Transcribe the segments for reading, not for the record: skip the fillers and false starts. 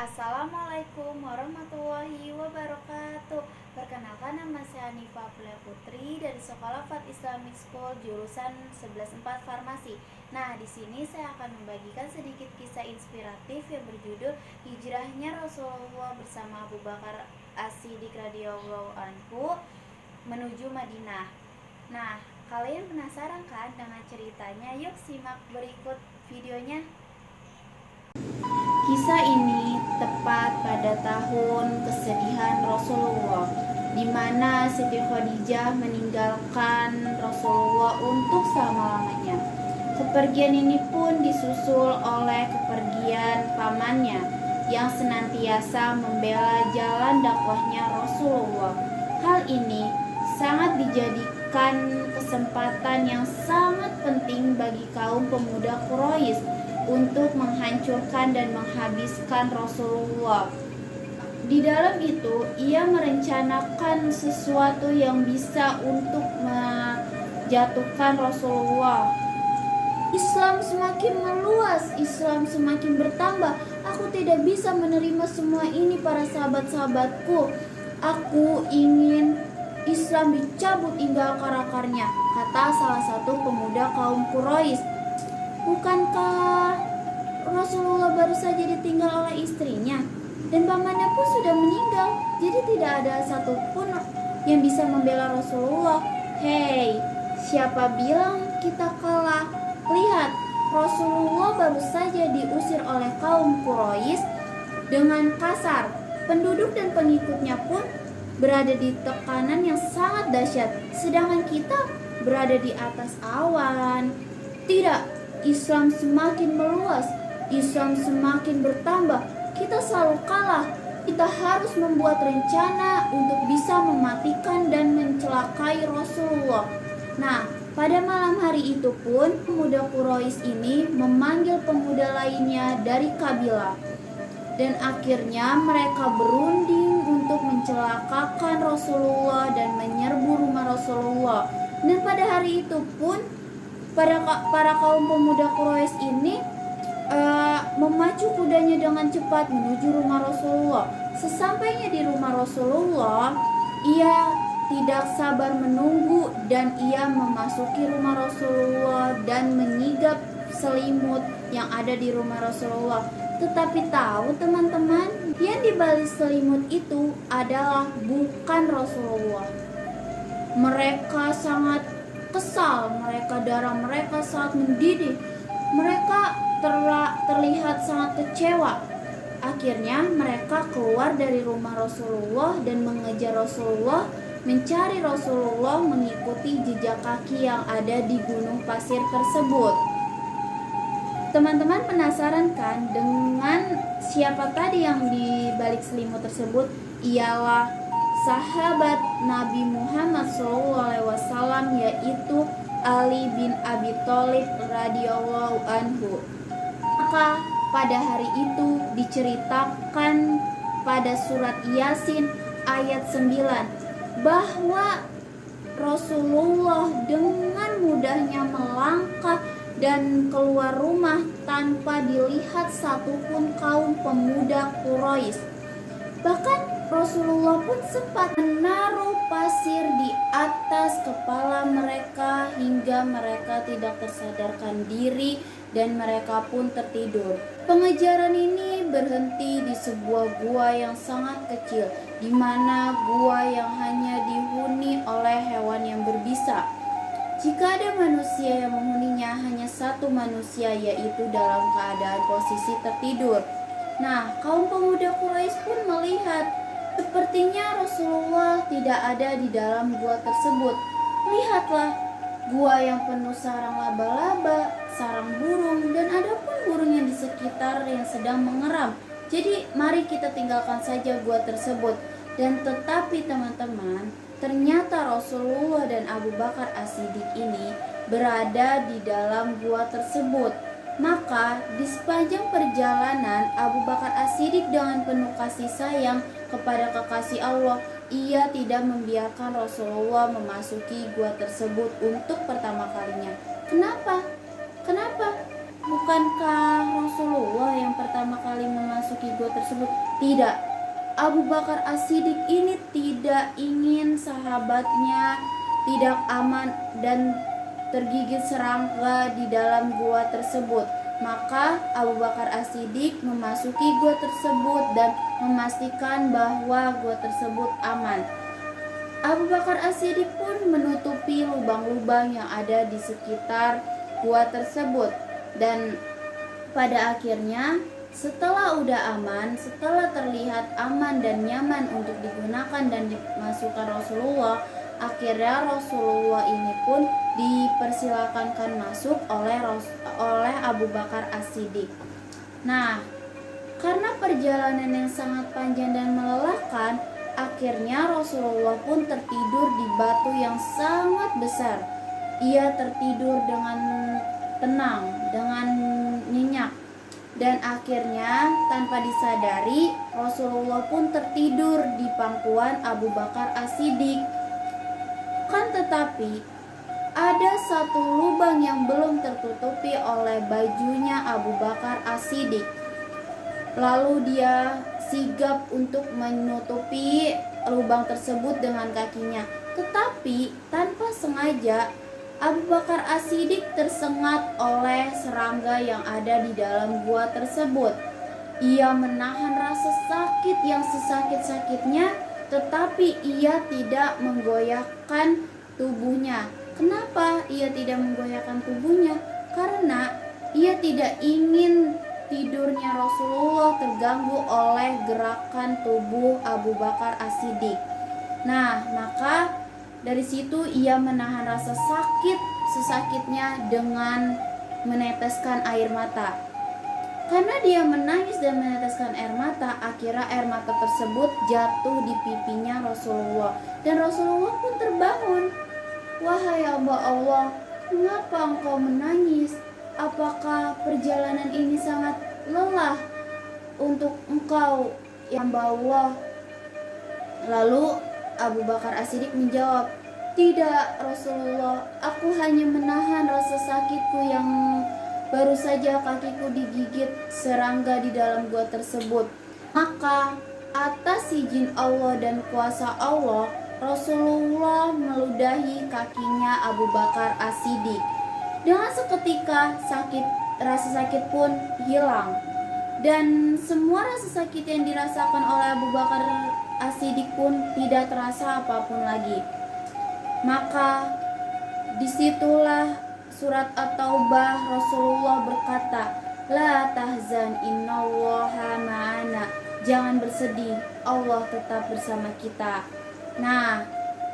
Assalamualaikum warahmatullahi wabarakatuh. Perkenalkan, nama saya Hanifa Putri dari Sekolah Fat Islamic School jurusan 11/4 Farmasi. Nah, di sini saya akan membagikan sedikit kisah inspiratif yang berjudul Hijrahnya Rasulullah bersama Abu Bakar As-Siddiq radhiyallahu anhu menuju Madinah. Nah, kalian penasaran kan dengan ceritanya? Yuk simak berikut videonya. Kisah ini tepat pada tahun kesedihan Rasulullah, di mana Siti Khadijah meninggalkan Rasulullah untuk selama-lamanya. Kepergian ini pun disusul oleh kepergian pamannya yang senantiasa membela jalan dakwahnya Rasulullah. Hal ini sangat dijadikan kesempatan yang sangat penting bagi kaum pemuda Quraisy untuk menghancurkan dan menghabiskan Rasulullah. Di dalam itu, ia merencanakan sesuatu yang bisa untuk menjatuhkan Rasulullah. Islam semakin meluas, Islam semakin bertambah. Aku tidak bisa menerima semua ini, para sahabat-sahabatku. Aku ingin Islam dicabut hingga akar-akarnya, kata salah satu pemuda kaum Quraisy. Bukankah Rasulullah baru saja ditinggal oleh istrinya dan pamannya pun sudah meninggal, jadi tidak ada satupun yang bisa membela Rasulullah. Hei, siapa bilang kita kalah? Lihat, Rasulullah baru saja diusir oleh kaum Quraisy dengan kasar. Penduduk dan pengikutnya pun berada di tekanan yang sangat dahsyat, sedangkan kita berada di atas awan. Tidak, Islam semakin meluas, Islam semakin bertambah. Kita selalu kalah. Kita harus membuat rencana untuk bisa mematikan dan mencelakai Rasulullah. Nah, pada malam hari itu pun pemuda Quraisy ini memanggil pemuda lainnya dari kabilah. Dan akhirnya mereka berunding untuk mencelakakan Rasulullah dan menyerbu rumah Rasulullah. Dan pada hari itu pun para kaum pemuda Quraisy ini memacu kudanya dengan cepat menuju rumah Rasulullah. Sesampainya di rumah Rasulullah, ia tidak sabar menunggu dan ia memasuki rumah Rasulullah dan menyigap selimut yang ada di rumah Rasulullah. Tetapi tahu teman-teman, yang di balik selimut itu adalah bukan Rasulullah. Mereka sangat kesal, darah mereka sangat mendidih, mereka terlihat sangat kecewa. Akhirnya mereka keluar dari rumah Rasulullah dan mengejar Rasulullah, mencari Rasulullah mengikuti jejak kaki yang ada di gunung pasir tersebut. Teman-teman penasaran kan dengan siapa tadi yang di balik selimut tersebut? Ialah sahabat Nabi Muhammad SAW, yaitu Ali bin Abi Thalib radhiyallahu anhu. Maka pada hari itu diceritakan pada surat Yasin ayat 9 bahwa Rasulullah dengan mudahnya melangkah dan keluar rumah tanpa dilihat satupun kaum pemuda Quraisy. Bahkan Rasulullah pun sempat menaruh pasir di atas kepala mereka hingga mereka tidak tersadarkan diri dan mereka pun tertidur. Pengejaran ini berhenti di sebuah gua yang sangat kecil, di mana gua yang hanya dihuni oleh hewan yang berbisa. Jika ada manusia yang menghuninya, hanya satu manusia, yaitu dalam keadaan posisi tertidur. Nah, kaum pemuda Quraisy pun melihat sepertinya Rasulullah tidak ada di dalam gua tersebut. Lihatlah, gua yang penuh sarang laba-laba, sarang burung, dan ada pun burung yang di sekitar yang sedang mengeram. Jadi mari kita tinggalkan saja gua tersebut. Dan tetapi teman-teman, ternyata Rasulullah dan Abu Bakar As-Siddiq ini berada di dalam gua tersebut. Maka di sepanjang perjalanan Abu Bakar As-Siddiq dengan penuh kasih sayang kepada kekasih Allah, ia tidak membiarkan Rasulullah memasuki gua tersebut untuk pertama kalinya. Kenapa? bukankah Rasulullah yang pertama kali memasuki gua tersebut? Tidak. Abu Bakar As-Siddiq ini tidak ingin sahabatnya tidak aman dan tergigit serangga di dalam gua tersebut. Maka Abu Bakar As-Siddiq memasuki gua tersebut dan memastikan bahwa gua tersebut aman. Abu Bakar As-Siddiq pun menutupi lubang-lubang yang ada di sekitar gua tersebut. Dan pada akhirnya setelah udah aman, setelah terlihat aman dan nyaman untuk digunakan dan dimasukkan Rasulullah, akhirnya Rasulullah ini pun dipersilakankan masuk oleh Abu Bakar As-Siddiq. Nah, karena perjalanan yang sangat panjang dan melelahkan, akhirnya Rasulullah pun tertidur di batu yang sangat besar. Ia tertidur dengan tenang, dengan nyenyak. Dan akhirnya tanpa disadari Rasulullah pun tertidur di pangkuan Abu Bakar As-Siddiq. Kan tetapi ada satu lubang yang belum tertutupi oleh bajunya Abu Bakar As-Siddiq. Lalu dia sigap untuk menutupi lubang tersebut dengan kakinya. Tetapi tanpa sengaja Abu Bakar As-Siddiq tersengat oleh serangga yang ada di dalam gua tersebut. Ia menahan rasa sakit yang sesakit-sakitnya, tetapi ia tidak menggoyahkan tubuhnya. Kenapa ia tidak menggoyahkan tubuhnya? Karena ia tidak ingin tidurnya Rasulullah terganggu oleh gerakan tubuh Abu Bakar As-Siddiq. Nah, maka dari situ ia menahan rasa sakit sesakitnya dengan meneteskan air mata. Karena dia menangis dan meneteskan air mata, akhirnya air mata tersebut jatuh di pipinya Rasulullah. Dan Rasulullah pun terbangun. Wahai hamba Allah, mengapa engkau menangis? Apakah perjalanan ini sangat lelah untuk engkau, ya hamba Allah? Lalu Abu Bakar As-Siddiq menjawab, tidak Rasulullah, aku hanya menahan rasa sakitku yang baru saja kakiku digigit serangga di dalam gua tersebut. Maka atas izin Allah dan kuasa Allah, Rasulullah meludahi kakinya Abu Bakar As-Siddiq. Dengan seketika rasa sakit pun hilang. Dan semua rasa sakit yang dirasakan oleh Abu Bakar As-Siddiq pun tidak terasa apapun lagi. Maka disitulah surat At-Taubah Rasulullah berkata, La tahzan innallaha ma'ana. Jangan bersedih, Allah tetap bersama kita. Nah,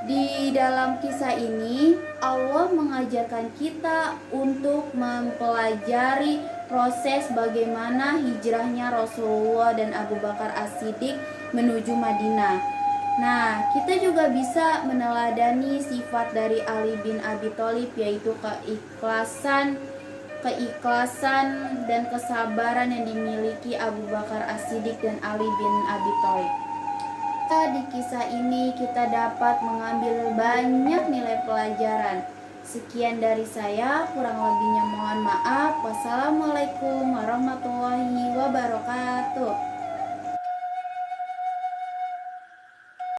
di dalam kisah ini Allah mengajarkan kita untuk mempelajari proses bagaimana hijrahnya Rasulullah dan Abu Bakar As-Siddiq menuju Madinah. Nah, kita juga bisa meneladani sifat dari Ali bin Abi Thalib, yaitu keikhlasan dan kesabaran yang dimiliki Abu Bakar As-Siddiq dan Ali bin Abi Thalib. Di kisah ini kita dapat mengambil banyak nilai pelajaran. Sekian dari saya, kurang lebihnya mohon maaf. Wassalamualaikum warahmatullahi wabarakatuh.